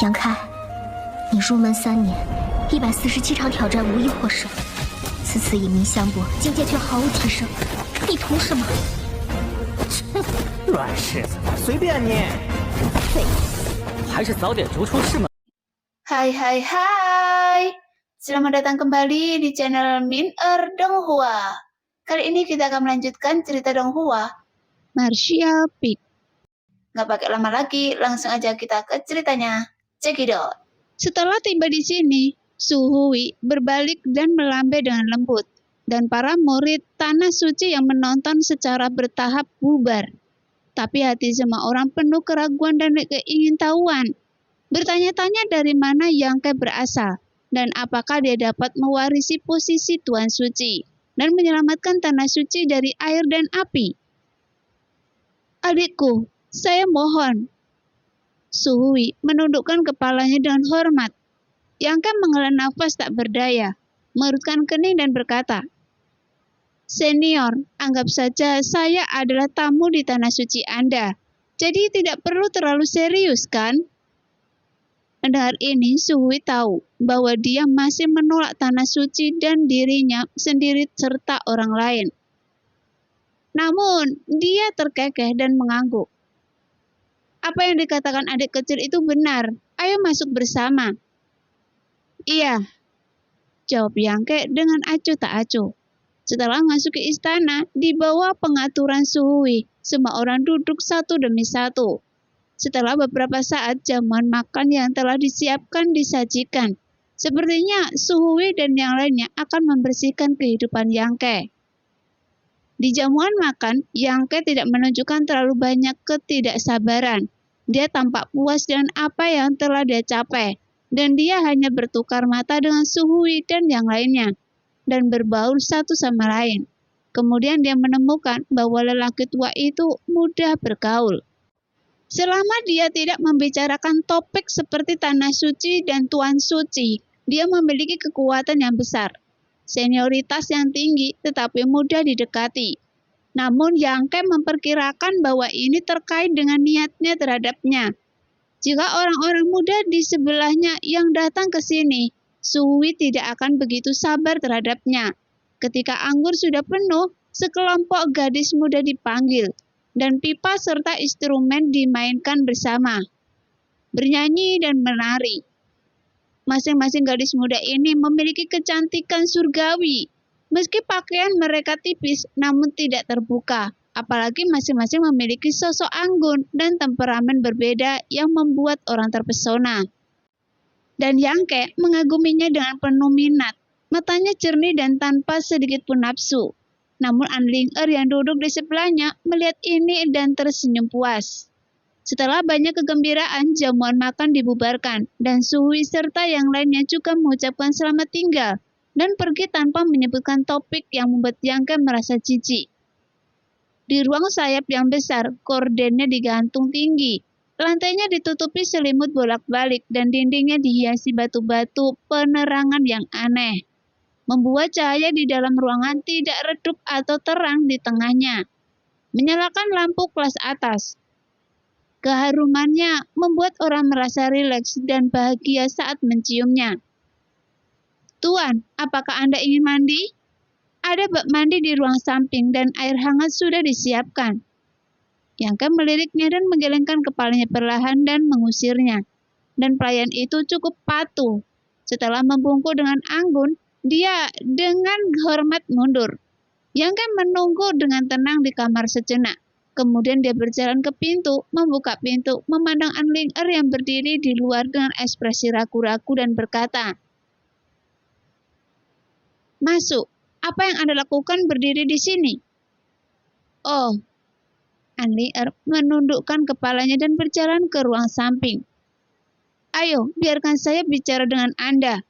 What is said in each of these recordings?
杨开，你入门3年，147场挑战无一获胜，此次以名相搏，境界却毫无提升，你图什么？软柿子，随便你。废物，还是早点逐出师门。Hai hai hai, selamat datang kembali di channel Min-er Donghua. Kali ini kita akan melanjutkan cerita Donghua. Martial Peak. Nggak pakai lama lagi, langsung aja kita ke ceritanya. Cekidot. Setelah tiba di sini, Su Hui berbalik dan melambai dengan lembut, dan para murid Tanah Suci yang menonton secara bertahap bubar. Tapi hati semua orang penuh keraguan dan keingintahuan. Bertanya-tanya dari mana Yang Ke berasal, dan apakah dia dapat mewarisi posisi Tuan Suci, dan menyelamatkan Tanah Suci dari air dan api. Adikku, saya mohon. Su Hui menundukkan kepalanya dengan hormat. Yang Ke menghela nafas tak berdaya, mengerutkan kening dan berkata, Senior, anggap saja saya adalah tamu di Tanah Suci Anda, jadi tidak perlu terlalu serius, kan? Mendengar ini, Su Hui tahu bahwa dia masih menolak Tanah Suci dan dirinya sendiri serta orang lain. Namun, dia terkekeh dan mengangguk. Apa yang dikatakan adik kecil itu benar. Ayo masuk bersama. Iya, jawab Yang Ke dengan acuh tak acuh. Setelah masuk ke istana, di bawah pengaturan Su Hui, semua orang duduk satu demi satu. Setelah beberapa saat, jamuan makan yang telah disiapkan disajikan. Sepertinya Su Hui dan yang lainnya akan membersihkan kehidupan Yang Ke. Di jamuan makan, Yang Ke tidak menunjukkan terlalu banyak ketidaksabaran. Dia tampak puas dengan apa yang telah dia capai, dan dia hanya bertukar mata dengan Su Hui dan yang lainnya, dan berbaur satu sama lain. Kemudian dia menemukan bahwa lelaki tua itu mudah bergaul. Selama dia tidak membicarakan topik seperti Tanah Suci dan Tuan Suci, dia memiliki kekuatan yang besar. Senioritas yang tinggi tetapi mudah didekati. Namun Yang Ke memperkirakan bahwa ini terkait dengan niatnya terhadapnya. Jika orang-orang muda di sebelahnya yang datang ke sini, Su Hui tidak akan begitu sabar terhadapnya. Ketika anggur sudah penuh, sekelompok gadis muda dipanggil, dan pipa serta instrumen dimainkan bersama, bernyanyi dan menari. Masing-masing gadis muda ini memiliki kecantikan surgawi. Meski pakaian mereka tipis namun tidak terbuka, apalagi masing-masing memiliki sosok anggun dan temperamen berbeda yang membuat orang terpesona. Dan Yang Ke mengaguminya dengan penuh minat. Matanya jernih dan tanpa sedikit pun nafsu. Namun An Ling-er yang duduk di sebelahnya melihat ini dan tersenyum puas. Setelah banyak kegembiraan, jamuan makan dibubarkan, dan Su Hui serta yang lainnya juga mengucapkan selamat tinggal, dan pergi tanpa menyebutkan topik yang membuat Yang Ke merasa jijik. Di ruang sayap yang besar, kordennya digantung tinggi. Lantainya ditutupi selimut bolak-balik, dan dindingnya dihiasi batu-batu penerangan yang aneh, membuat cahaya di dalam ruangan tidak redup atau terang di tengahnya. Menyalakan lampu kelas atas. Keharumannya membuat orang merasa rileks dan bahagia saat menciumnya. Tuan, apakah Anda ingin mandi? Ada bak mandi di ruang samping dan air hangat sudah disiapkan. Yang Ke meliriknya dan menggelengkan kepalanya perlahan dan mengusirnya. Dan pelayan itu cukup patuh. Setelah membungkuk dengan anggun, dia dengan hormat mundur. Yang Ke menunggu dengan tenang di kamar sejenak. Kemudian dia berjalan ke pintu, membuka pintu, memandang An Ling-er yang berdiri di luar dengan ekspresi ragu-ragu dan berkata, Masuk, apa yang Anda lakukan berdiri di sini? Oh, An Ling-er menundukkan kepalanya dan berjalan ke ruang samping. Ayo, biarkan saya bicara dengan Anda.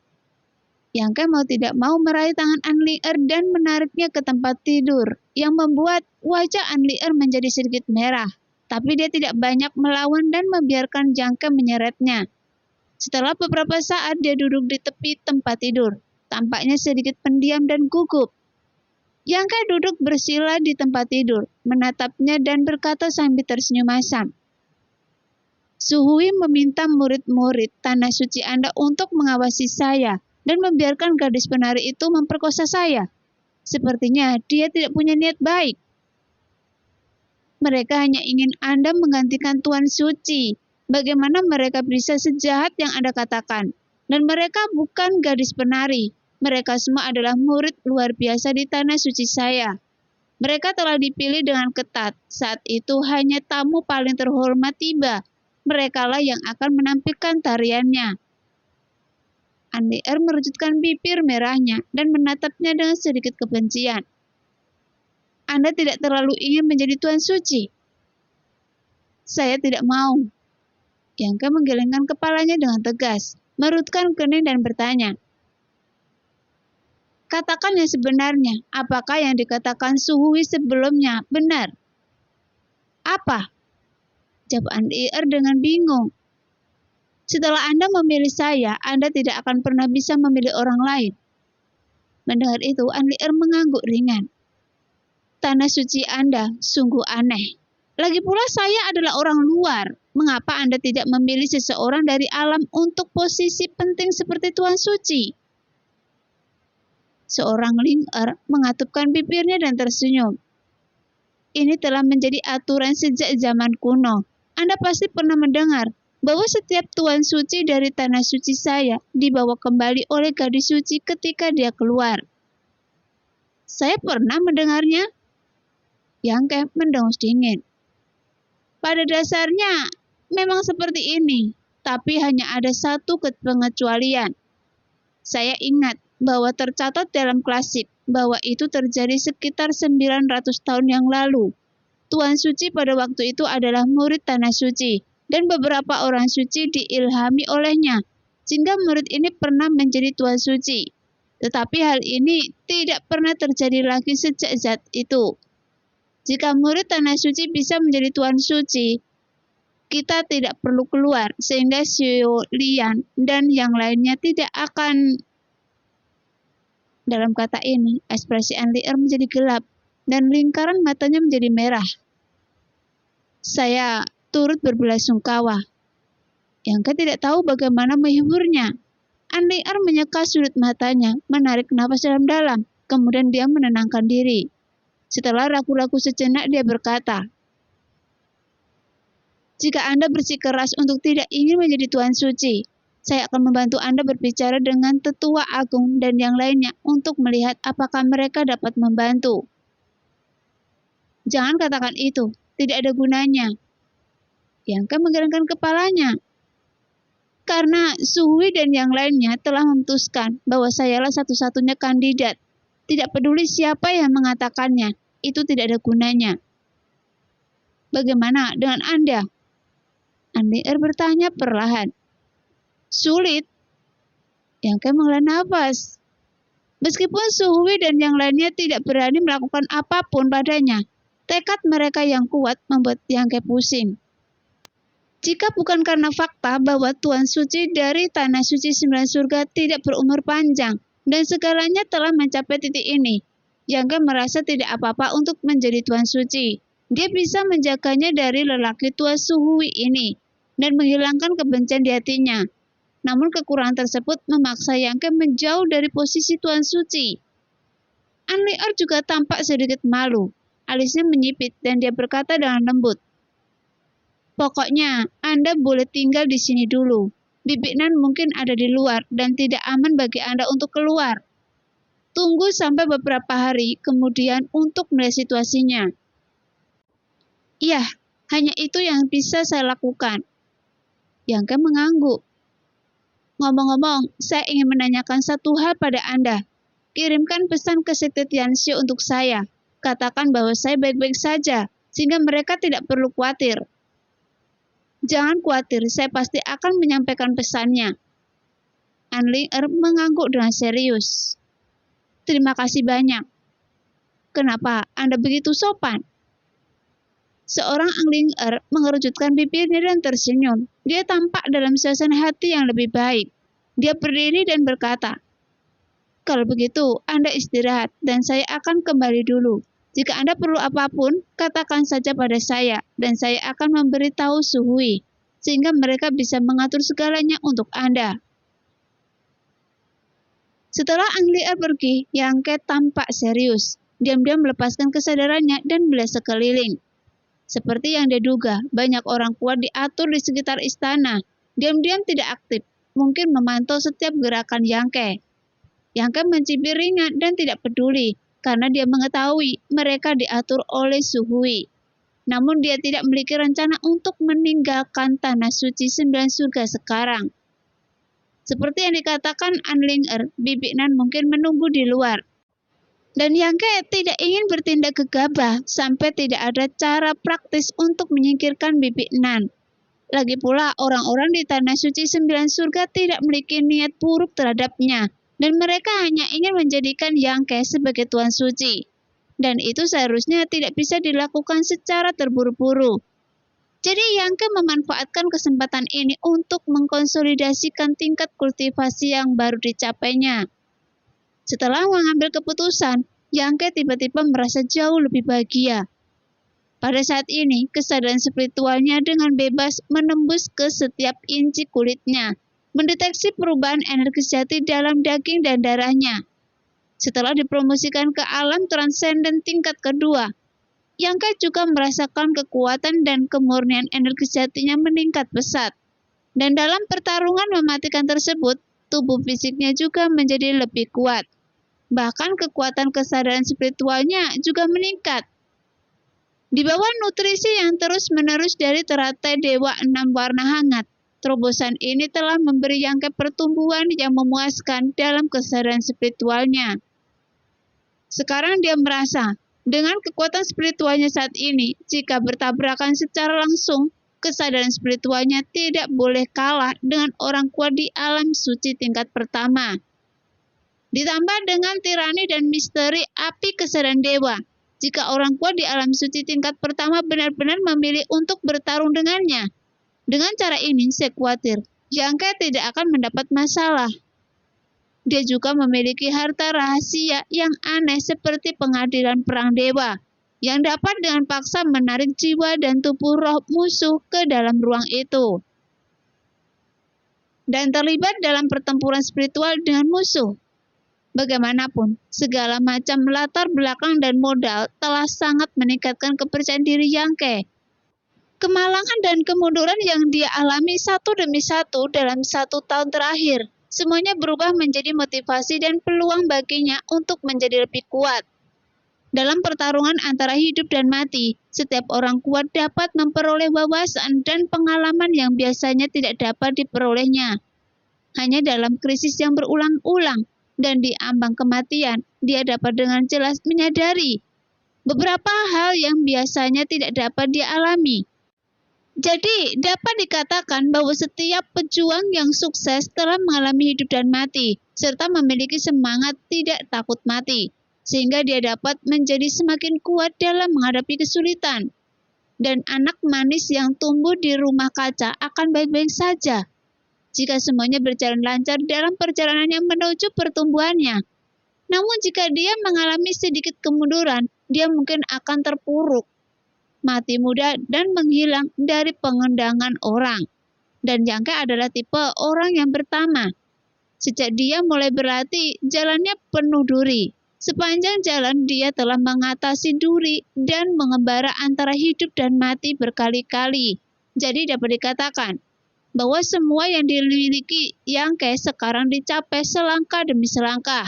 Yang Ke mau tidak mau meraih tangan An Ling-er dan menariknya ke tempat tidur, yang membuat wajah An Ling-er menjadi sedikit merah. Tapi dia tidak banyak melawan dan membiarkan Yang Ke menyeretnya. Setelah beberapa saat dia duduk di tepi tempat tidur, tampaknya sedikit pendiam dan gugup. Yang Ke duduk bersila di tempat tidur, menatapnya dan berkata sambil tersenyum masam. Suhui meminta murid-murid tanah suci Anda untuk mengawasi saya dan membiarkan gadis penari itu memperkosa saya. Sepertinya dia tidak punya niat baik. Mereka hanya ingin Anda menggantikan Tuan Suci. Bagaimana mereka bisa sejahat yang Anda katakan? Dan mereka bukan gadis penari. Mereka semua adalah murid luar biasa di tanah suci saya. Mereka telah dipilih dengan ketat. Saat itu hanya tamu paling terhormat tiba. Merekalah yang akan menampilkan tariannya. Anlier merujutkan bibir merahnya dan menatapnya dengan sedikit kebencian. Anda tidak terlalu ingin menjadi Tuan Suci? Saya tidak mau. Yangke menggelengkan kepalanya dengan tegas, merutkan kening dan bertanya. Katakan yang sebenarnya, apakah yang dikatakan Suhui sebelumnya benar? Apa? Jawab Anlier dengan bingung. Setelah Anda memilih saya, Anda tidak akan pernah bisa memilih orang lain. Mendengar itu, Anlier mengangguk ringan. Tanah suci Anda sungguh aneh. Lagi pula saya adalah orang luar. Mengapa Anda tidak memilih seseorang dari alam untuk posisi penting seperti Tuan Suci? Seorang Ling-er mengatupkan bibirnya dan tersenyum. Ini telah menjadi aturan sejak zaman kuno. Anda pasti pernah mendengar bahwa setiap Tuan Suci dari tanah suci saya dibawa kembali oleh gadis suci ketika dia keluar. Saya pernah mendengarnya. Yangke mendengus dingin. Pada dasarnya memang seperti ini, tapi hanya ada satu pengecualian. Saya ingat bahwa tercatat dalam klasik bahwa itu terjadi sekitar 900 tahun yang lalu. Tuan Suci pada waktu itu adalah murid tanah suci, dan beberapa orang suci diilhami olehnya, sehingga murid ini pernah menjadi Tuan Suci. Tetapi hal ini tidak pernah terjadi lagi sejak saat itu. Jika murid tanah suci bisa menjadi Tuan Suci, kita tidak perlu keluar, sehingga Xiao Lian dan yang lainnya tidak akan. Dalam kata ini, ekspresi Anlier menjadi gelap, dan lingkaran matanya menjadi merah. Saya turut berbelasungkawa. Yangke tidak tahu bagaimana menghiburnya. Anlier menyeka sudut matanya, menarik napas dalam-dalam, kemudian dia menenangkan diri. Setelah ragu-ragu sejenak, dia berkata, jika Anda bersikeras untuk tidak ingin menjadi Tuan Suci, saya akan membantu Anda berbicara dengan Tetua Agung dan yang lainnya untuk melihat apakah mereka dapat membantu. Jangan katakan itu, tidak ada gunanya. Yangke menggelengkan kepalanya. Karena Suhui dan yang lainnya telah memutuskan bahwa sayalah satu-satunya kandidat. Tidak peduli siapa yang mengatakannya, itu tidak ada gunanya. Bagaimana dengan Anda? Anlier bertanya perlahan. Sulit. Yangke menghela nafas. Meskipun Suhui dan yang lainnya tidak berani melakukan apapun padanya, tekad mereka yang kuat membuat Yangke pusing. Jika bukan karena fakta bahwa Tuan Suci dari Tanah Suci 9 Surga tidak berumur panjang dan segalanya telah mencapai titik ini, Yangke merasa tidak apa-apa untuk menjadi Tuan Suci. Dia bisa menjaganya dari lelaki tua Suhui ini dan menghilangkan kebencian di hatinya. Namun kekurangan tersebut memaksa Yangke menjauh dari posisi Tuan Suci. Anlier juga tampak sedikit malu. Alisnya menyipit dan dia berkata dengan lembut. Pokoknya, Anda boleh tinggal di sini dulu. Bibi Nan mungkin ada di luar dan tidak aman bagi Anda untuk keluar. Tunggu sampai beberapa hari kemudian untuk melihat situasinya. Iya, hanya itu yang bisa saya lakukan. Yangke mengangguk. Ngomong-ngomong, saya ingin menanyakan satu hal pada Anda. Kirimkan pesan ke Sekte Tianxia untuk saya. Katakan bahwa saya baik-baik saja, sehingga mereka tidak perlu khawatir. Jangan khawatir, saya pasti akan menyampaikan pesannya. Anlier mengangguk dengan serius. Terima kasih banyak. Kenapa Anda begitu sopan? Seorang Anlier mengerujutkan bibirnya dan tersenyum. Dia tampak dalam suasana hati yang lebih baik. Dia berdiri dan berkata, kalau begitu, Anda istirahat dan saya akan kembali dulu. Jika Anda perlu apapun, katakan saja pada saya dan saya akan memberitahu Suhui. sehingga mereka bisa mengatur segalanya untuk Anda. Setelah Angliar pergi, Yangke tampak serius. Diam-diam melepaskan kesadarannya dan melihat sekeliling. Seperti yang dia duga, banyak orang kuat diatur di sekitar istana. Diam-diam tidak aktif, mungkin memantau setiap gerakan Yangke. Yangke mencibir ringan dan tidak peduli, karena dia mengetahui mereka diatur oleh Suhui. Namun dia tidak memiliki rencana untuk meninggalkan Tanah Suci 9 Surga sekarang. Seperti yang dikatakan Anlinger, Bibi Nan mungkin menunggu di luar. Dan Yangke tidak ingin bertindak gegabah sampai tidak ada cara praktis untuk menyingkirkan Bibi Nan. Lagi pula orang-orang di Tanah Suci 9 Surga tidak memiliki niat buruk terhadapnya, dan mereka hanya ingin menjadikan Yangke sebagai Tuan Suci. Dan itu seharusnya tidak bisa dilakukan secara terburu-buru. Jadi Yangke memanfaatkan kesempatan ini untuk mengkonsolidasikan tingkat kultivasi yang baru dicapainya. Setelah mengambil keputusan, Yangke tiba-tiba merasa jauh lebih bahagia. Pada saat ini, kesadaran spiritualnya dengan bebas menembus ke setiap inci kulitnya, mendeteksi perubahan energi sejati dalam daging dan darahnya. Setelah dipromosikan ke alam transenden tingkat kedua, Yangke juga merasakan kekuatan dan kemurnian energi sejatinya meningkat pesat. Dan dalam pertarungan mematikan tersebut, tubuh fisiknya juga menjadi lebih kuat. Bahkan kekuatan kesadaran spiritualnya juga meningkat. Di bawah nutrisi yang terus-menerus dari teratai Dewa 6 warna hangat, terobosan ini telah memberi Yangke pertumbuhan yang memuaskan dalam kesadaran spiritualnya. Sekarang dia merasa, dengan kekuatan spiritualnya saat ini, jika bertabrakan secara langsung, kesadaran spiritualnya tidak boleh kalah dengan orang kuat di alam suci tingkat pertama. Ditambah dengan tirani dan misteri api kesadaran dewa, jika orang kuat di alam suci tingkat pertama benar-benar memilih untuk bertarung dengannya. Dengan cara ini, saya khawatir Yangke tidak akan mendapat masalah. Dia juga memiliki harta rahasia yang aneh seperti pengadilan perang dewa, yang dapat dengan paksa menarik jiwa dan tubuh roh musuh ke dalam ruang itu. Dan terlibat dalam pertempuran spiritual dengan musuh. Bagaimanapun, segala macam latar belakang dan modal telah sangat meningkatkan kepercayaan diri Yangke. Kemalangan dan kemunduran yang dia alami satu demi satu dalam 1 tahun terakhir, semuanya berubah menjadi motivasi dan peluang baginya untuk menjadi lebih kuat. Dalam pertarungan antara hidup dan mati, setiap orang kuat dapat memperoleh wawasan dan pengalaman yang biasanya tidak dapat diperolehnya. Hanya dalam krisis yang berulang-ulang dan di ambang kematian, dia dapat dengan jelas menyadari beberapa hal yang biasanya tidak dapat dia alami. Jadi, dapat dikatakan bahwa setiap pejuang yang sukses telah mengalami hidup dan mati, serta memiliki semangat tidak takut mati, sehingga dia dapat menjadi semakin kuat dalam menghadapi kesulitan. Dan anak manis yang tumbuh di rumah kaca akan baik-baik saja jika semuanya berjalan lancar dalam perjalanannya menuju pertumbuhannya. Namun jika dia mengalami sedikit kemunduran, dia mungkin akan terpuruk, mati muda, dan menghilang dari pengendangan orang. Dan Yangke adalah tipe orang yang pertama. Sejak dia mulai berlatih, jalannya penuh duri. Sepanjang jalan dia telah mengatasi duri dan mengembara antara hidup dan mati berkali-kali. Jadi dapat dikatakan bahwa semua yang dimiliki Yangke sekarang dicapai selangkah demi selangkah.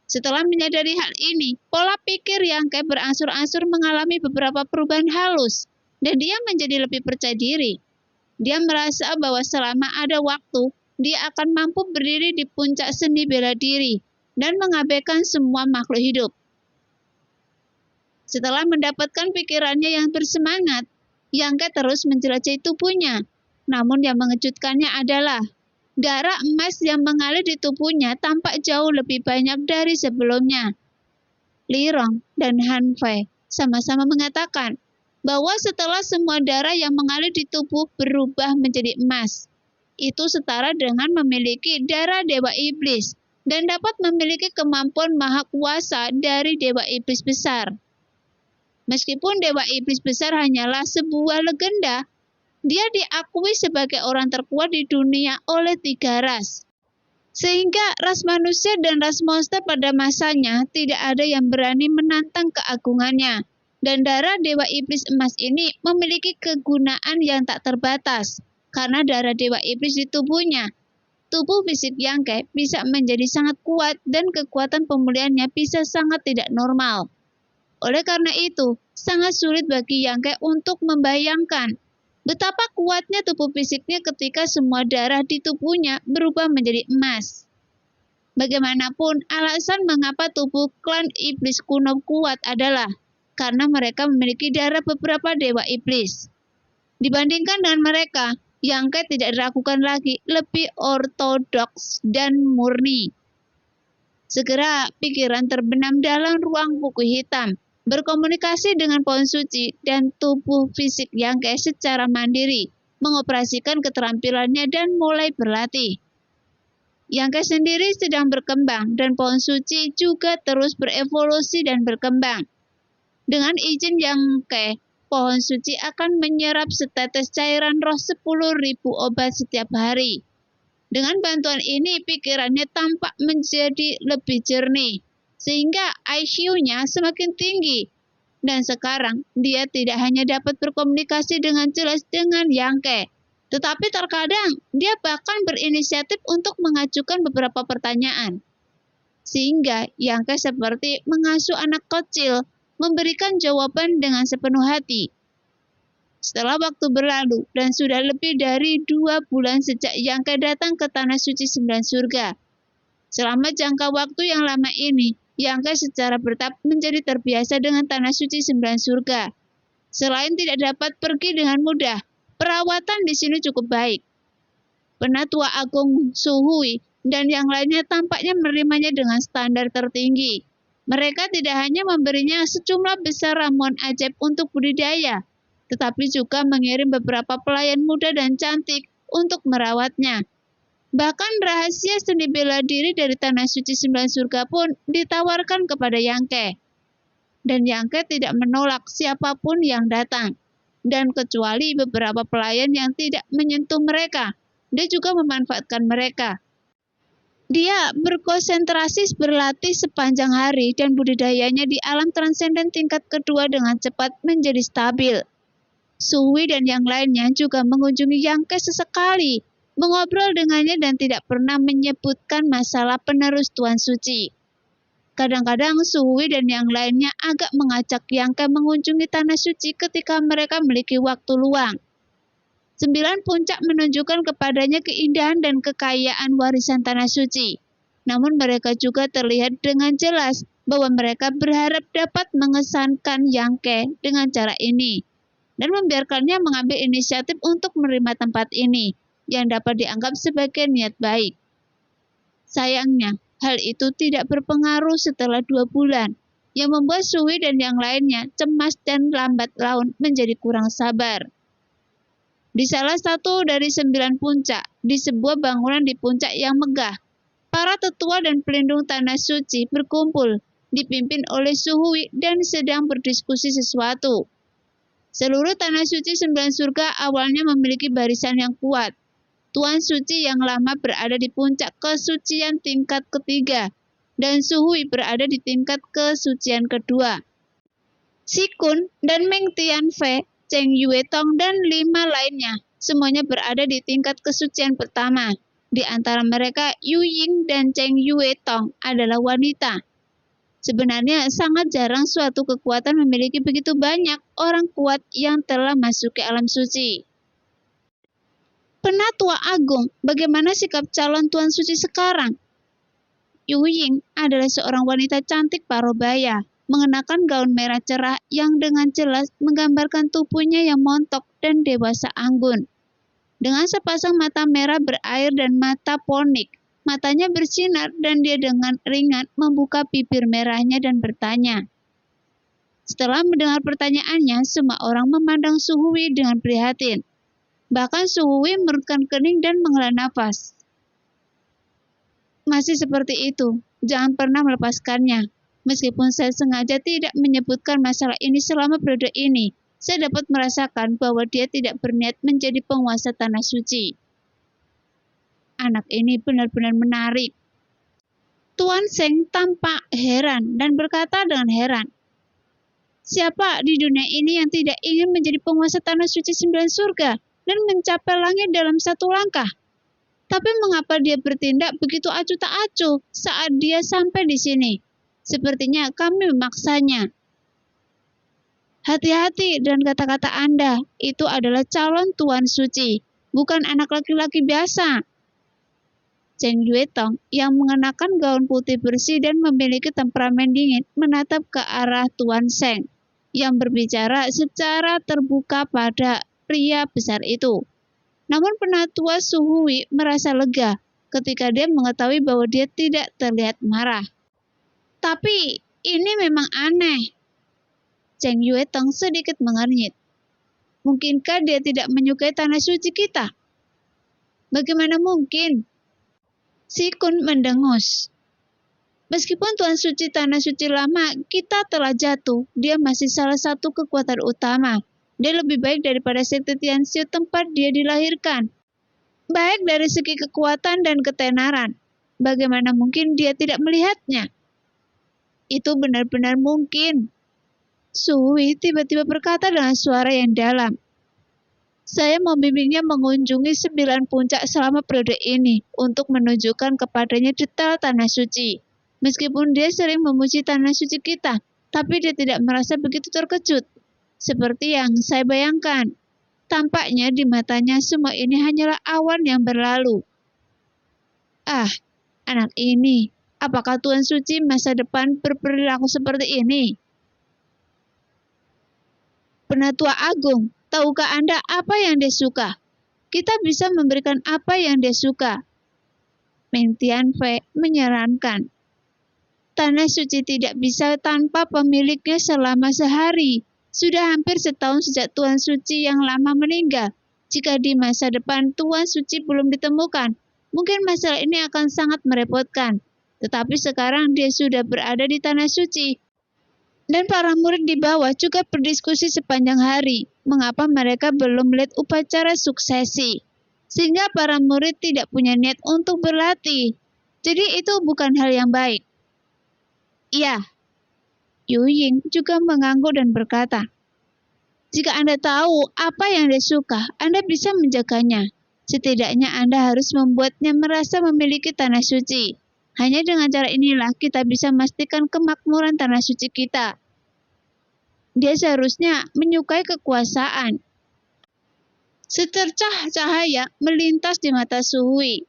Setelah menyadari hal ini, pola pikir Yangke berangsur-angsur mengalami beberapa perubahan halus, dan dia menjadi lebih percaya diri. Dia merasa bahwa selama ada waktu, dia akan mampu berdiri di puncak seni bela diri dan mengabaikan semua makhluk hidup. Setelah mendapatkan pikirannya yang bersemangat, Yangke terus menjelajahi tubuhnya. Namun yang mengejutkannya adalah darah emas yang mengalir di tubuhnya tampak jauh lebih banyak dari sebelumnya. Li Rong dan Han Fei sama-sama mengatakan bahwa setelah semua darah yang mengalir di tubuh berubah menjadi emas, itu setara dengan memiliki darah Dewa Iblis dan dapat memiliki kemampuan maha kuasa dari Dewa Iblis besar. Meskipun Dewa Iblis besar hanyalah sebuah legenda, dia diakui sebagai orang terkuat di dunia oleh 3 ras. Sehingga ras manusia dan ras monster pada masanya tidak ada yang berani menantang keagungannya. Dan darah Dewa Iblis Emas ini memiliki kegunaan yang tak terbatas. Karena darah Dewa Iblis di tubuhnya, tubuh fisik Yangke bisa menjadi sangat kuat dan kekuatan pemulihannya bisa sangat tidak normal. Oleh karena itu, sangat sulit bagi Yangke untuk membayangkan betapa kuatnya tubuh fisiknya ketika semua darah di tubuhnya berubah menjadi emas. Bagaimanapun, alasan mengapa tubuh klan iblis kuno kuat adalah karena mereka memiliki darah beberapa dewa iblis. Dibandingkan dengan mereka, Yangke tidak diragukan lagi, lebih ortodoks dan murni. Segera pikiran terbenam dalam ruang buku hitam, berkomunikasi dengan pohon suci dan tubuh fisik Yangke secara mandiri, mengoperasikan keterampilannya dan mulai berlatih. Yangke sendiri sedang berkembang dan pohon suci juga terus berevolusi dan berkembang. Dengan izin Yangke, pohon suci akan menyerap setetes cairan roh 10.000 obat setiap hari. Dengan bantuan ini, pikirannya tampak menjadi lebih jernih, sehingga IQ-nya semakin tinggi. Dan sekarang, dia tidak hanya dapat berkomunikasi dengan jelas dengan Yangke, tetapi terkadang dia bahkan berinisiatif untuk mengajukan beberapa pertanyaan. Sehingga Yangke seperti mengasuh anak kecil, memberikan jawaban dengan sepenuh hati. Setelah waktu berlalu dan sudah lebih dari 2 bulan sejak Yangke datang ke Tanah Suci 9 Surga. Selama jangka waktu yang lama ini, Yangke secara bertahap menjadi terbiasa dengan Tanah Suci 9 Surga. Selain tidak dapat pergi dengan mudah, perawatan di sini cukup baik. Penatua Agung Suhui dan yang lainnya tampaknya menerimanya dengan standar tertinggi. Mereka tidak hanya memberinya sejumlah besar ramuan ajaib untuk budidaya, tetapi juga mengirim beberapa pelayan muda dan cantik untuk merawatnya. Bahkan rahasia seni bela diri dari Tanah Suci 9 Surga pun ditawarkan kepada Yangke. Dan Yangke tidak menolak siapapun yang datang. Dan kecuali beberapa pelayan yang tidak menyentuh mereka, dia juga memanfaatkan mereka. Dia berkonsentrasi berlatih sepanjang hari dan budidayanya di alam transenden tingkat kedua dengan cepat menjadi stabil. Suhui dan yang lainnya juga mengunjungi Yangke sesekali, mengobrol dengannya dan tidak pernah menyebutkan masalah penerus Tuan Suci. Kadang-kadang Suhui dan yang lainnya agak mengajak Yangke mengunjungi Tanah Suci ketika mereka memiliki waktu luang. 9 puncak menunjukkan kepadanya keindahan dan kekayaan warisan Tanah Suci. Namun mereka juga terlihat dengan jelas bahwa mereka berharap dapat mengesankan Yangke dengan cara ini dan membiarkannya mengambil inisiatif untuk menerima tempat ini yang dapat dianggap sebagai niat baik. Sayangnya, hal itu tidak berpengaruh setelah 2 bulan, yang membuat Suhui dan yang lainnya cemas dan lambat laun menjadi kurang sabar. Di salah satu dari 9 puncak, di sebuah bangunan di puncak yang megah, para tetua dan pelindung Tanah Suci berkumpul, dipimpin oleh Suhui dan sedang berdiskusi sesuatu. Seluruh Tanah Suci 9 Surga awalnya memiliki barisan yang kuat. Tuan Suci yang lama berada di puncak kesucian tingkat ketiga, dan Suhui berada di tingkat kesucian kedua. Sikun dan Meng Tianfei, Cheng Yuetong, dan 5 lainnya, semuanya berada di tingkat kesucian pertama. Di antara mereka, Yu Ying dan Cheng Yuetong adalah wanita. Sebenarnya sangat jarang suatu kekuatan memiliki begitu banyak orang kuat yang telah masuk ke alam suci. Penatua Agung, bagaimana sikap calon Tuan Suci sekarang? Yu Ying adalah seorang wanita cantik parubaya, mengenakan gaun merah cerah yang dengan jelas menggambarkan tubuhnya yang montok dan dewasa anggun. Dengan sepasang mata merah berair dan mata ponik, matanya bersinar dan dia dengan ringan membuka bibir merahnya dan bertanya. Setelah mendengar pertanyaannya, semua orang memandang Suhui dengan prihatin. Bahkan Suhui mengerutkan kening dan menghela nafas. Masih seperti itu, jangan pernah melepaskannya. Meskipun saya sengaja tidak menyebutkan masalah ini selama periode ini, saya dapat merasakan bahwa dia tidak berniat menjadi penguasa tanah suci. Anak ini benar-benar menarik. Tuan Seng tampak heran dan berkata dengan heran, siapa di dunia ini yang tidak ingin menjadi penguasa tanah suci 9 surga dan mencapai langit dalam satu langkah? Tapi mengapa dia bertindak begitu acuh tak acuh saat dia sampai di sini? Sepertinya kami memaksanya. Hati-hati dan kata-kata Anda, itu adalah calon Tuan Suci, bukan anak laki-laki biasa. Cheng Yuetong yang mengenakan gaun putih bersih dan memiliki temperamen dingin menatap ke arah Tuan Seng yang berbicara secara terbuka pada pria besar itu. Namun penatua Su Hui merasa lega ketika dia mengetahui bahwa dia tidak terlihat marah. Tapi ini memang aneh. Cheng Yuetong sedikit mengernyit. Mungkinkah dia tidak menyukai tanah suci kita? Bagaimana mungkin? Si Kun mendengus. Meskipun Tuan Suci Tanah Suci lama kita telah jatuh, dia masih salah satu kekuatan utama. Dia lebih baik daripada sekte Tianxiu tempat dia dilahirkan. Baik dari segi kekuatan dan ketenaran. Bagaimana mungkin dia tidak melihatnya? Itu benar-benar mungkin. Su Hui tiba-tiba berkata dengan suara yang dalam. Saya membimbingnya mengunjungi 9 puncak selama periode ini untuk menunjukkan kepadanya detail tanah suci. Meskipun dia sering memuji tanah suci kita, tapi dia tidak merasa begitu terkejut. Seperti yang saya bayangkan. Tampaknya di matanya semua ini hanyalah awan yang berlalu. Ah, anak ini, apakah Tuan Suci masa depan berperilaku seperti ini? Penatua Agung, tahukah Anda apa yang dia suka? Kita bisa memberikan apa yang dia suka. Meng Tianfei menyarankan. Tanah suci tidak bisa tanpa pemiliknya selama sehari. Sudah hampir setahun sejak Tuan Suci yang lama meninggal. Jika di masa depan Tuan Suci belum ditemukan, mungkin masalah ini akan sangat merepotkan. Tetapi sekarang dia sudah berada di tanah suci. Dan para murid di bawah juga berdiskusi sepanjang hari, mengapa mereka belum melihat upacara suksesi. Sehingga para murid tidak punya niat untuk berlatih. Jadi itu bukan hal yang baik. Iya, Yu Ying juga mengangguk dan berkata, jika Anda tahu apa yang dia suka, Anda bisa menjaganya. Setidaknya Anda harus membuatnya merasa memiliki tanah suci. Hanya dengan cara inilah kita bisa memastikan kemakmuran tanah suci kita. Dia seharusnya menyukai kekuasaan. Secercah cahaya melintas di mata Su Hui.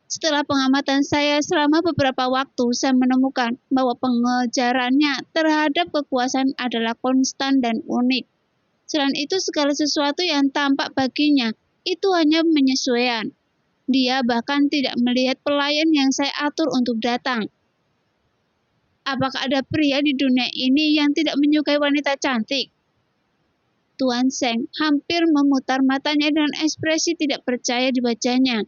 Setelah pengamatan saya selama beberapa waktu, saya menemukan bahwa pengejarannya terhadap kekuasaan adalah konstan dan unik. Selain itu, segala sesuatu yang tampak baginya itu hanya penyesuaian. Dia bahkan tidak melihat pelayan yang saya atur untuk datang. Apakah ada pria di dunia ini yang tidak menyukai wanita cantik? Tuan Seng hampir memutar matanya dengan ekspresi tidak percaya di wajahnya.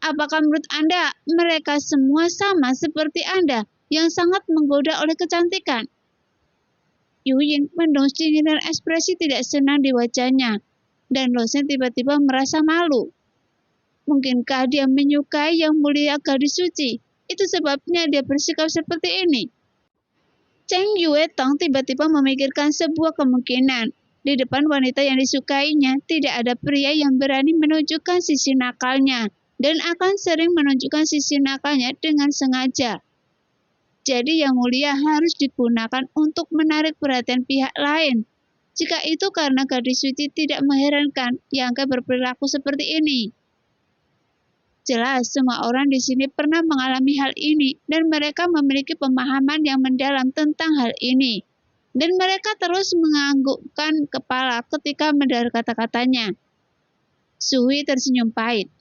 Apakah menurut Anda mereka semua sama seperti Anda yang sangat menggoda oleh kecantikan? Yu Ying mendengus dingin dan ekspresi tidak senang di wajahnya, dan Lo Shen tiba-tiba merasa malu. Mungkinkah dia menyukai yang mulia gadis suci? Itu sebabnya dia bersikap seperti ini. Cheng Yuetong tiba-tiba memikirkan sebuah kemungkinan. Di depan wanita yang disukainya, tidak ada pria yang berani menunjukkan sisi nakalnya, dan akan sering menunjukkan sisi nakalnya dengan sengaja. Jadi yang mulia harus digunakan untuk menarik perhatian pihak lain. Jika itu karena gadis suci tidak mengherankan Yang Ke berperilaku seperti ini. Jelas semua orang di sini pernah mengalami hal ini dan mereka memiliki pemahaman yang mendalam tentang hal ini. Dan mereka terus menganggukkan kepala ketika mendengar kata-katanya. Su Hui tersenyum pahit.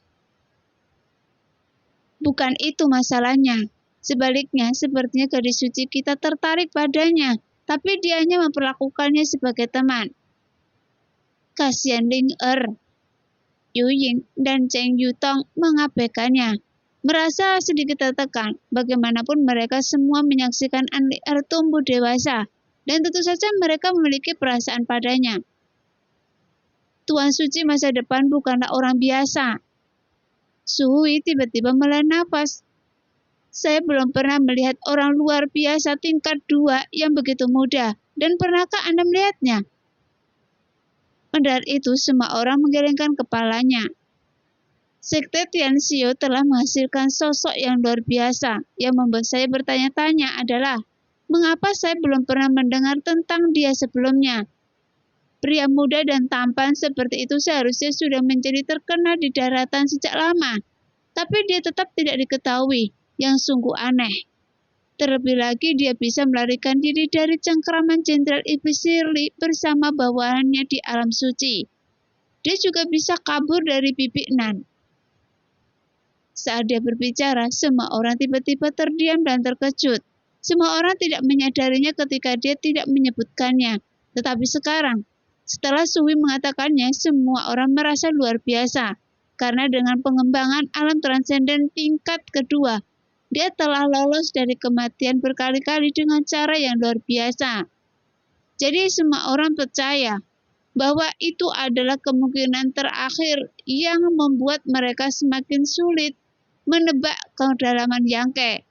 Bukan itu masalahnya. Sebaliknya, sepertinya gadis suci kita tertarik padanya, tapi dia hanya memperlakukannya sebagai teman. Kasihan Ling Yu Ying dan Cheng Yutong mengabaikannya. Merasa sedikit tertekan, bagaimanapun mereka semua menyaksikan An Li tumbuh dewasa. dan tentu saja mereka memiliki perasaan padanya. Tuan Suci masa depan bukanlah orang biasa. Suhui tiba-tiba melan nafas. Saya belum pernah melihat orang luar biasa tingkat 2 yang begitu muda, dan pernahkah Anda melihatnya? Mendengar itu, semua orang menggelengkan kepalanya. Sekte Tianxiu telah menghasilkan sosok yang luar biasa. Yang membuat saya bertanya-tanya adalah, mengapa saya belum pernah mendengar tentang dia sebelumnya? Pria muda dan tampan seperti itu seharusnya sudah menjadi terkenal di daratan sejak lama, tapi dia tetap tidak diketahui, yang sungguh aneh. Terlebih lagi dia bisa melarikan diri dari cengkraman Jenderal Iblis Shirley bersama bawahannya di alam suci. Dia juga bisa kabur dari Bibi Nan. Saat dia berbicara, semua orang tiba-tiba terdiam dan terkejut. Semua orang tidak menyadarinya ketika dia tidak menyebutkannya. Tetapi sekarang, setelah Suhui mengatakannya, semua orang merasa luar biasa. Karena dengan pengembangan alam transenden tingkat kedua, dia telah lolos dari kematian berkali-kali dengan cara yang luar biasa. Jadi semua orang percaya bahwa itu adalah kemungkinan terakhir yang membuat mereka semakin sulit menebak kedalaman Yangke.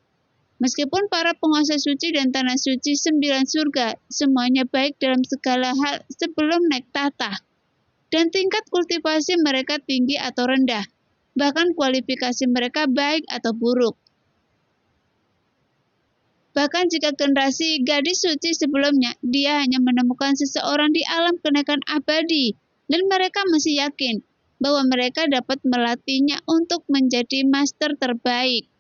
Meskipun para penguasa suci dan tanah suci 9 surga semuanya baik dalam segala hal sebelum naik tahta, dan tingkat kultivasi mereka tinggi atau rendah, bahkan kualifikasi mereka baik atau buruk. Bahkan jika generasi gadis suci sebelumnya, dia hanya menemukan seseorang di alam kenaikan abadi, dan mereka masih yakin bahwa mereka dapat melatihnya untuk menjadi master terbaik.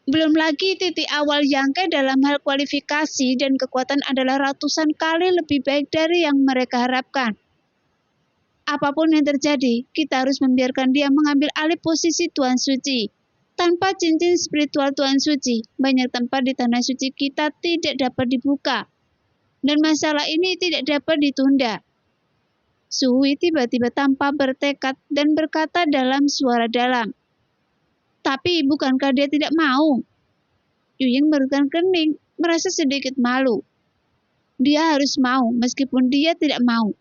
Belum lagi titik awal Yangke dalam hal kualifikasi dan kekuatan adalah ratusan kali lebih baik dari yang mereka harapkan. Apapun yang terjadi, kita harus membiarkan dia mengambil alih posisi Tuan Suci. Tanpa cincin spiritual Tuan Suci, banyak tempat di tanah suci kita tidak dapat dibuka. Dan masalah ini tidak dapat ditunda. Suhui tiba-tiba tampak bertekad dan berkata dalam suara dalam. Tapi bukankah dia tidak mau? Yuying merutkan kening, merasa sedikit malu. Dia harus mau, meskipun dia tidak mau.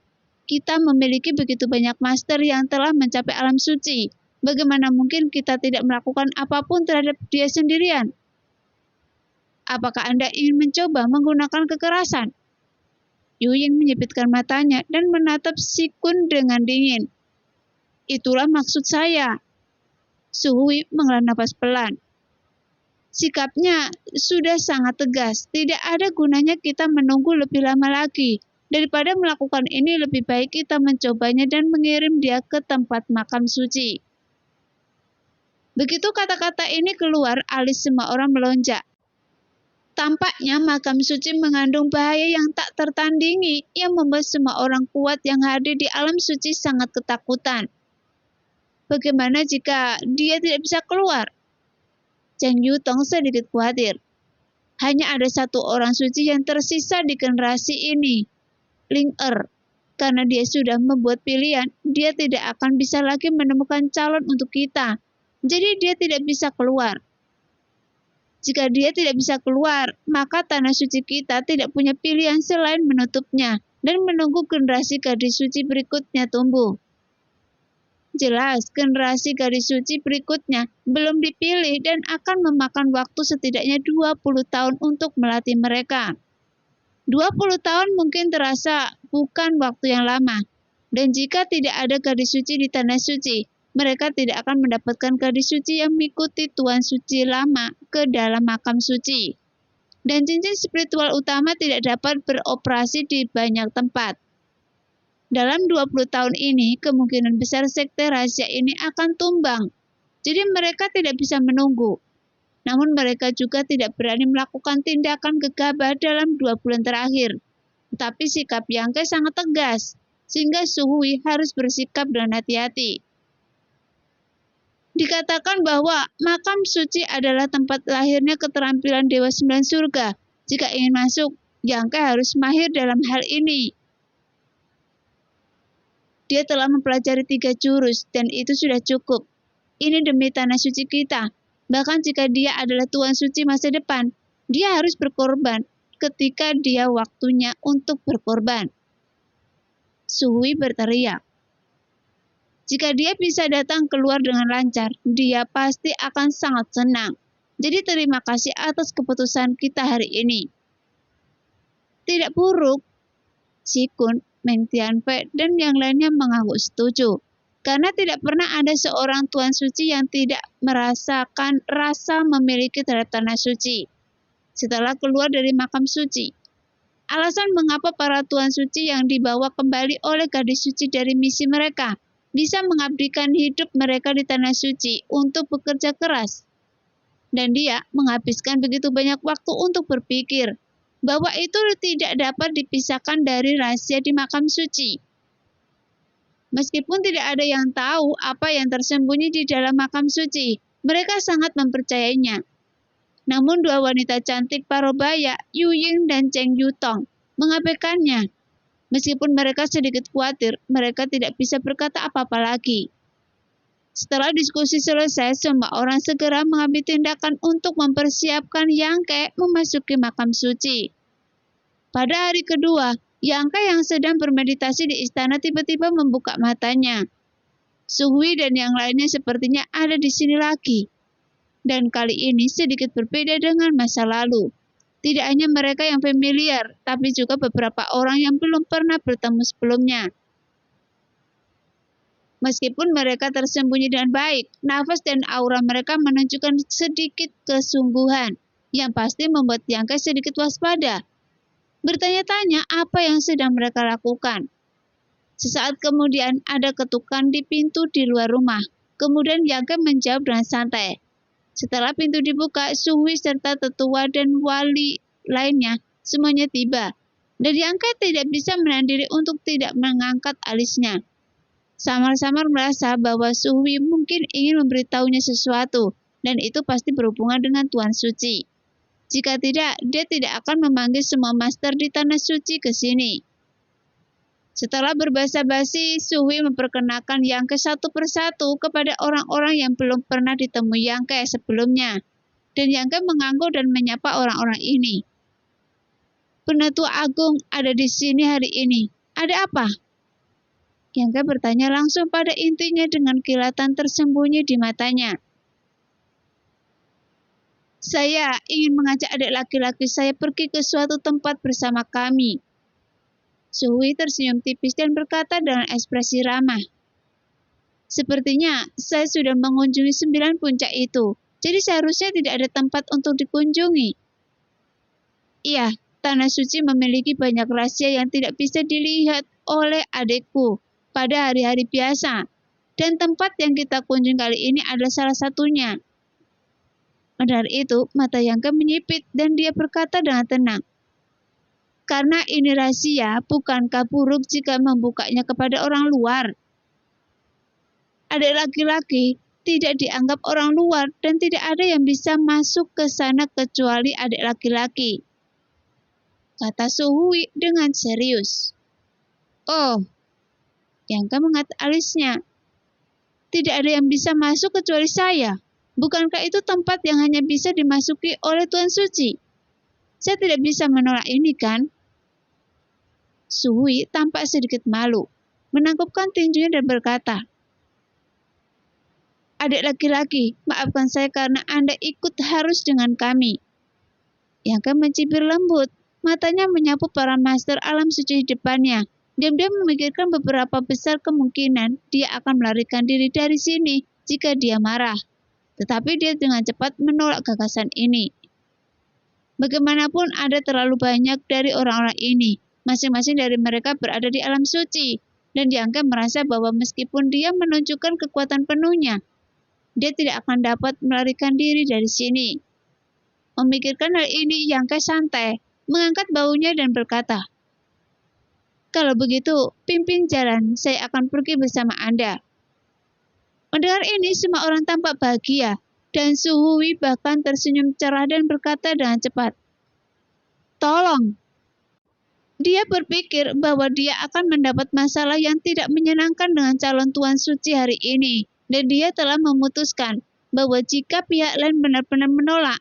Kita memiliki begitu banyak master yang telah mencapai alam suci. Bagaimana mungkin kita tidak melakukan apapun terhadap dia sendirian? Apakah Anda ingin mencoba menggunakan kekerasan? Yuying menyipitkan matanya dan menatap Si Kun dengan dingin. Itulah maksud saya. Suhui menghela napas pelan. Sikapnya sudah sangat tegas. Tidak ada gunanya kita menunggu lebih lama lagi. Daripada melakukan ini, lebih baik kita mencobanya dan mengirim dia ke tempat makam suci. Begitu kata-kata ini keluar, alis semua orang melonjak. Tampaknya makam suci mengandung bahaya yang tak tertandingi yang membuat semua orang kuat yang hadir di alam suci sangat ketakutan. Bagaimana jika dia tidak bisa keluar? Cheng Yutong sedikit khawatir. Hanya ada satu orang suci yang tersisa di generasi ini, Ling Er. Karena dia sudah membuat pilihan, dia tidak akan bisa lagi menemukan calon untuk kita. Jadi dia tidak bisa keluar. Jika dia tidak bisa keluar, maka tanah suci kita tidak punya pilihan selain menutupnya dan menunggu generasi gadis suci berikutnya tumbuh. Jelas, generasi gadis suci berikutnya belum dipilih dan akan memakan waktu setidaknya 20 tahun untuk melatih mereka. 20 tahun mungkin terasa bukan waktu yang lama. Dan jika tidak ada gadis suci di tanah suci, mereka tidak akan mendapatkan gadis suci yang mengikuti Tuan Suci lama ke dalam makam suci. Dan cincin spiritual utama tidak dapat beroperasi di banyak tempat. Dalam 20 tahun ini, kemungkinan besar sekte rahasia ini akan tumbang. Jadi mereka tidak bisa menunggu. Namun mereka juga tidak berani melakukan tindakan gegabah dalam 2 bulan terakhir. Tetapi sikap Yangke sangat tegas, sehingga Suhui harus bersikap dengan hati-hati. Dikatakan bahwa makam suci adalah tempat lahirnya keterampilan Dewa 9 Surga. Jika ingin masuk, Yangke harus mahir dalam hal ini. Dia telah mempelajari 3 jurus, dan itu sudah cukup. Ini demi tanah suci kita. Bahkan jika dia adalah Tuan Suci masa depan, dia harus berkorban. ketika dia waktunya untuk berkorban. Suhui berteriak. Jika dia bisa datang keluar dengan lancar, dia pasti akan sangat senang. Jadi terima kasih atas keputusan kita hari ini. Tidak buruk. Sikun, Meng Tianfei, dan yang lainnya mengangguk setuju. Karena tidak pernah ada seorang Tuan Suci yang tidak merasakan rasa memiliki terhadap tanah suci setelah keluar dari makam suci. Alasan mengapa para Tuan Suci yang dibawa kembali oleh gadis suci dari misi mereka bisa mengabdikan hidup mereka di tanah suci untuk bekerja keras. Dan dia menghabiskan begitu banyak waktu untuk berpikir bahwa itu tidak dapat dipisahkan dari rahasia di makam suci. Meskipun tidak ada yang tahu apa yang tersembunyi di dalam makam suci, mereka sangat mempercayainya. Namun dua wanita cantik Parobaya, Yu Ying dan Cheng Yutong, mengabaikannya. Meskipun mereka sedikit khawatir, mereka tidak bisa berkata apa-apa lagi. Setelah diskusi selesai, semua orang segera mengambil tindakan untuk mempersiapkan Yang Ke memasuki makam suci. Pada hari kedua, Yang Ke yang sedang bermeditasi di istana tiba-tiba membuka matanya. Suhui dan yang lainnya sepertinya ada di sini lagi. Dan kali ini sedikit berbeda dengan masa lalu. Tidak hanya mereka yang familiar, tapi juga beberapa orang yang belum pernah bertemu sebelumnya. Meskipun mereka tersembunyi dengan baik, nafas dan aura mereka menunjukkan sedikit kesungguhan, yang pasti membuat Yang Ke sedikit waspada. Bertanya-tanya apa yang sedang mereka lakukan. Sesaat kemudian ada ketukan di pintu di luar rumah. Kemudian Yang Ke menjawab dengan santai. Setelah pintu dibuka, Suhui serta tetua dan wali lainnya semuanya tiba. Dan Yang Ke tidak bisa menahan diri untuk tidak mengangkat alisnya. Samar-samar merasa bahwa Suhui mungkin ingin memberitahunya sesuatu, dan itu pasti berhubungan dengan Tuan Suci. Jika tidak, dia tidak akan memanggil semua master di tanah suci ke sini. Setelah berbasa-basi, Suhui memperkenalkan Yang Ke satu persatu kepada orang-orang yang belum pernah ditemui Yang Ke sebelumnya. Dan Yang Ke mengangguk dan menyapa orang-orang ini. Penatua Agung ada di sini hari ini. Ada apa? Yang Ke bertanya langsung pada intinya dengan kilatan tersembunyi di matanya. Saya ingin mengajak adik laki-laki saya pergi ke suatu tempat bersama kami. Suhui tersenyum tipis dan berkata dengan ekspresi ramah. Sepertinya saya sudah mengunjungi 9 puncak itu, jadi seharusnya tidak ada tempat untuk dikunjungi. Iya, tanah suci memiliki banyak rahasia yang tidak bisa dilihat oleh adikku pada hari-hari biasa, dan tempat yang kita kunjungi kali ini adalah salah satunya. Mendengar itu, mata Yang Ke menyipit dan dia berkata dengan tenang. Karena ini rahasia, bukankah buruk jika membukanya kepada orang luar? Adik laki-laki tidak dianggap orang luar dan tidak ada yang bisa masuk ke sana kecuali adik laki-laki, kata Suhui dengan serius. Oh, Yang Ke mengangkat alisnya. Tidak ada yang bisa masuk kecuali saya. Bukankah itu tempat yang hanya bisa dimasuki oleh Tuan Suci? Saya tidak bisa menolak ini, kan? Suhui tampak sedikit malu, menangkupkan tinjunya dan berkata, Adik laki-laki, maafkan saya karena Anda ikut harus dengan kami. Yang Ke mencibir lembut, matanya menyapu para master alam suci di depannya. Diam-diam memikirkan beberapa besar kemungkinan dia akan melarikan diri dari sini jika dia marah. Tetapi dia dengan cepat menolak gagasan ini. Bagaimanapun ada terlalu banyak dari orang-orang ini. Masing-masing dari mereka berada di alam suci. Dan Yang Ke merasa bahwa meskipun dia menunjukkan kekuatan penuhnya, dia tidak akan dapat melarikan diri dari sini. Memikirkan hal ini, Yang Ke santai, mengangkat baunya dan berkata, Kalau begitu, pimpin jalan, saya akan pergi bersama Anda. Mendengar ini, semua orang tampak bahagia, dan Suhui bahkan tersenyum cerah dan berkata dengan cepat, Tolong. Dia berpikir bahwa dia akan mendapat masalah yang tidak menyenangkan dengan calon Tuan Suci hari ini, dan dia telah memutuskan bahwa jika pihak lain benar-benar menolak,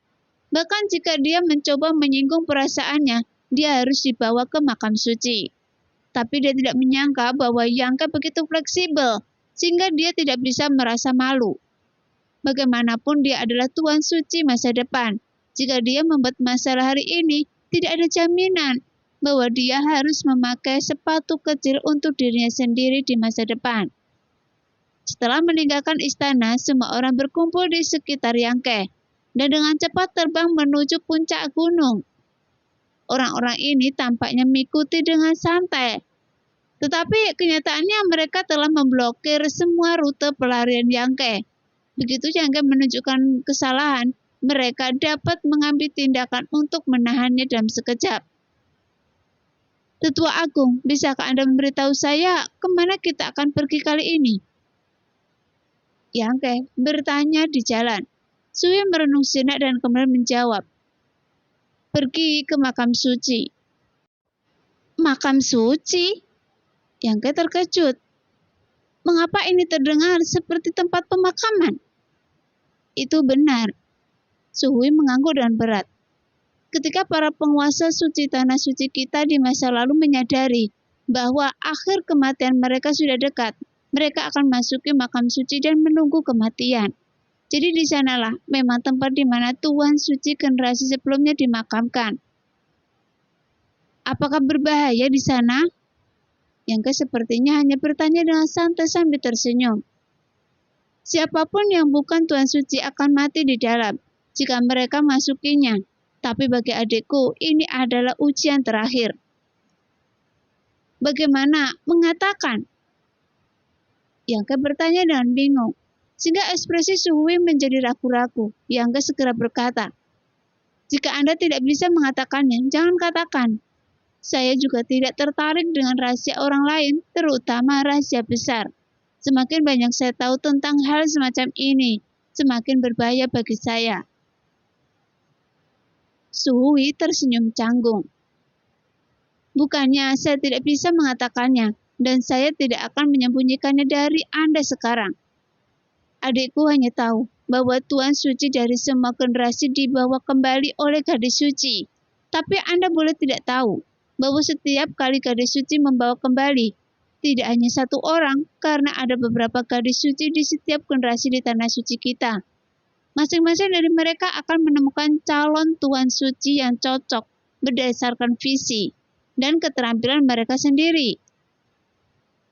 Bahkan jika dia mencoba menyinggung perasaannya, dia harus dibawa ke makam suci. Tapi dia tidak menyangka bahwa Yang Ke begitu fleksibel, sehingga dia tidak bisa merasa malu. Bagaimanapun dia adalah Tuan Suci masa depan. Jika dia membuat masalah hari ini, tidak ada jaminan bahwa dia harus memakai sepatu kecil untuk dirinya sendiri di masa depan. Setelah meninggalkan istana, semua orang berkumpul di sekitar Yang Ke dan dengan cepat terbang menuju puncak gunung. Orang-orang ini tampaknya mengikuti dengan santai. Tetapi kenyataannya mereka telah memblokir semua rute pelarian Yang Ke. Begitu Yang Ke menunjukkan kesalahan, mereka dapat mengambil tindakan untuk menahannya dalam sekejap. Tetua Agung, bisakah Anda memberitahu saya kemana kita akan pergi kali ini? Yang Ke bertanya di jalan. Sui merenung sejenak dan kemudian menjawab, pergi ke makam suci. Makam suci? Yang Ke terkejut. Mengapa ini terdengar seperti tempat pemakaman? Itu benar. Sui mengangguk dengan berat. Ketika para penguasa suci tanah suci kita di masa lalu menyadari bahwa akhir kematian mereka sudah dekat, mereka akan masuki makam suci dan menunggu kematian. Jadi di sanalah memang tempat di mana Tuan Suci generasi sebelumnya dimakamkan. Apakah berbahaya di sana? Yang Ke sepertinya hanya bertanya dengan santai sambil tersenyum. Siapapun yang bukan Tuan Suci akan mati di dalam jika mereka masukinya. Tapi bagi adikku, ini adalah ujian terakhir. Bagaimana mengatakan? Yang Ke bertanya dengan bingung. Sehingga ekspresi Sui menjadi ragu-ragu. Yang Ke segera berkata, jika Anda tidak bisa mengatakannya, jangan katakan. Saya juga tidak tertarik dengan rahasia orang lain, terutama rahasia besar. Semakin banyak saya tahu tentang hal semacam ini, semakin berbahaya bagi saya. Sui tersenyum canggung. Bukannya saya tidak bisa mengatakannya, dan saya tidak akan menyembunyikannya dari Anda sekarang. Adikku hanya tahu bahwa Tuan Suci dari semua generasi dibawa kembali oleh gadis suci. Tapi Anda boleh tidak tahu bahwa setiap kali gadis suci membawa kembali, tidak hanya satu orang, karena ada beberapa gadis suci di setiap generasi di tanah suci kita. Masing-masing dari mereka akan menemukan calon Tuan Suci yang cocok berdasarkan visi dan keterampilan mereka sendiri,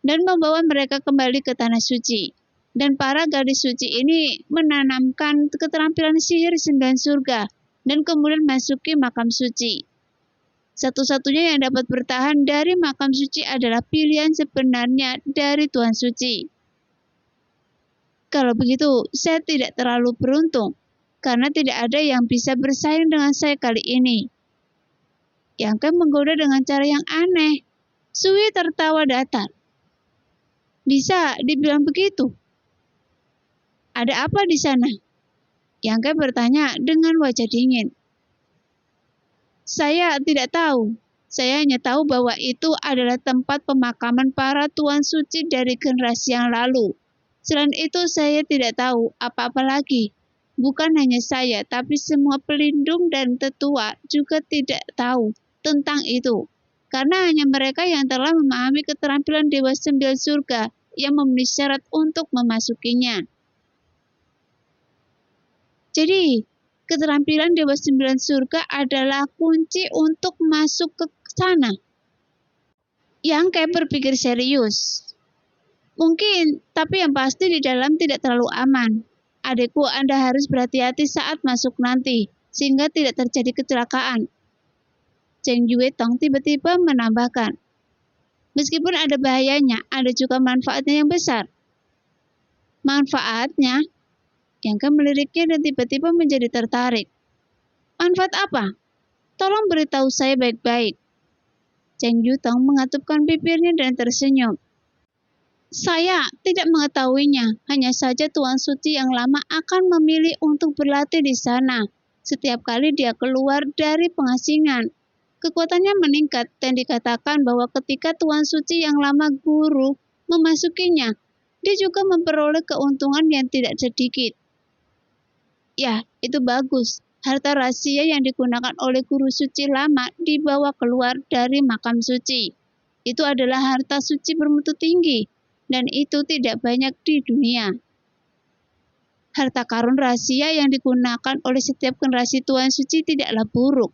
dan membawa mereka kembali ke tanah suci. Dan para gadis suci ini menanamkan keterampilan sihir 9 surga dan kemudian masuki makam suci. Satu-satunya yang dapat bertahan dari makam suci adalah pilihan sebenarnya dari Tuan Suci. Kalau begitu, saya tidak terlalu beruntung, karena tidak ada yang bisa bersaing dengan saya kali ini. Yang Ke menggoda dengan cara yang aneh. Sui tertawa datar. Bisa dibilang begitu. Ada apa di sana? Yang Ke bertanya dengan wajah dingin. Saya tidak tahu. Saya hanya tahu bahwa itu adalah tempat pemakaman para Tuan Suci dari generasi yang lalu. Selain itu, saya tidak tahu apa-apa lagi. Bukan hanya saya, tapi semua pelindung dan tetua juga tidak tahu tentang itu. Karena hanya mereka yang telah memahami keterampilan Dewa 9 Surga yang memenuhi syarat untuk memasukinya. Jadi, keterampilan Dewa 9 Surga adalah kunci untuk masuk ke sana. Yang Ke berpikir serius. Mungkin, tapi yang pasti di dalam tidak terlalu aman. Adikku, Anda harus berhati-hati saat masuk nanti, sehingga tidak terjadi kecelakaan. Cheng Yue Tong tiba-tiba menambahkan. Meskipun ada bahayanya, ada juga manfaatnya yang besar. Manfaatnya? Yang Ke meliriknya dan tiba-tiba menjadi tertarik. Manfaat apa? Tolong beritahu saya baik-baik. Cheng Yutong mengatupkan bibirnya dan tersenyum. Saya tidak mengetahuinya, hanya saja Tuan Suci yang lama akan memilih untuk berlatih di sana. Setiap kali dia keluar dari pengasingan, kekuatannya meningkat dan dikatakan bahwa ketika Tuan Suci yang lama guru memasukinya, dia juga memperoleh keuntungan yang tidak sedikit. Ya, itu bagus. Harta rahasia yang digunakan oleh guru suci lama dibawa keluar dari makam suci. Itu adalah harta suci bermutu tinggi, dan itu tidak banyak di dunia. Harta karun rahasia yang digunakan oleh setiap generasi Tuan Suci tidaklah buruk,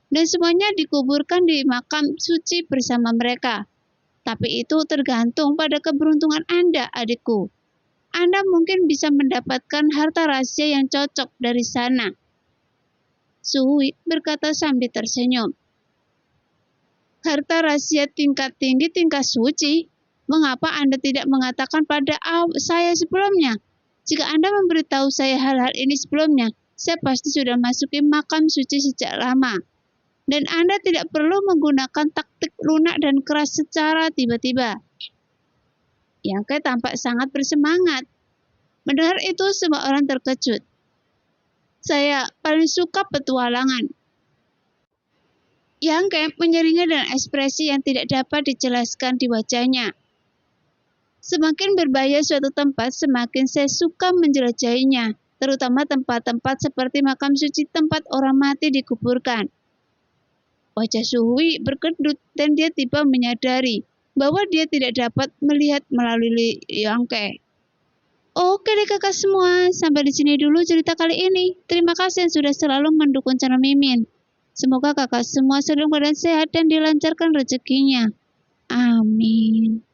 dan semuanya dikuburkan di makam suci bersama mereka. Tapi itu tergantung pada keberuntungan Anda, adikku. Anda mungkin bisa mendapatkan harta rahasia yang cocok dari sana. Suhui berkata sambil tersenyum. Harta rahasia tingkat tinggi tingkat suci? Mengapa Anda tidak mengatakan pada saya sebelumnya? Jika Anda memberitahu saya hal-hal ini sebelumnya, saya pasti sudah masuki makam suci sejak lama. Dan Anda tidak perlu menggunakan taktik lunak dan keras secara tiba-tiba. Yang Ke tampak sangat bersemangat. Mendengar itu, semua orang terkejut. Saya paling suka petualangan. Yang Ke menyeringai dengan ekspresi yang tidak dapat dijelaskan di wajahnya. Semakin berbahaya suatu tempat, semakin saya suka menjelajahinya, terutama tempat-tempat seperti makam suci tempat orang mati dikuburkan. Wajah Suhui berkedut dan dia tiba menyadari bahwa dia tidak dapat melihat melalui Yang Ke. Oke deh kakak semua, sampai di sini dulu cerita kali ini. Terima kasih yang sudah selalu mendukung channel Mimin. Semoga kakak semua selalu keadaan sehat dan dilancarkan rezekinya. Amin.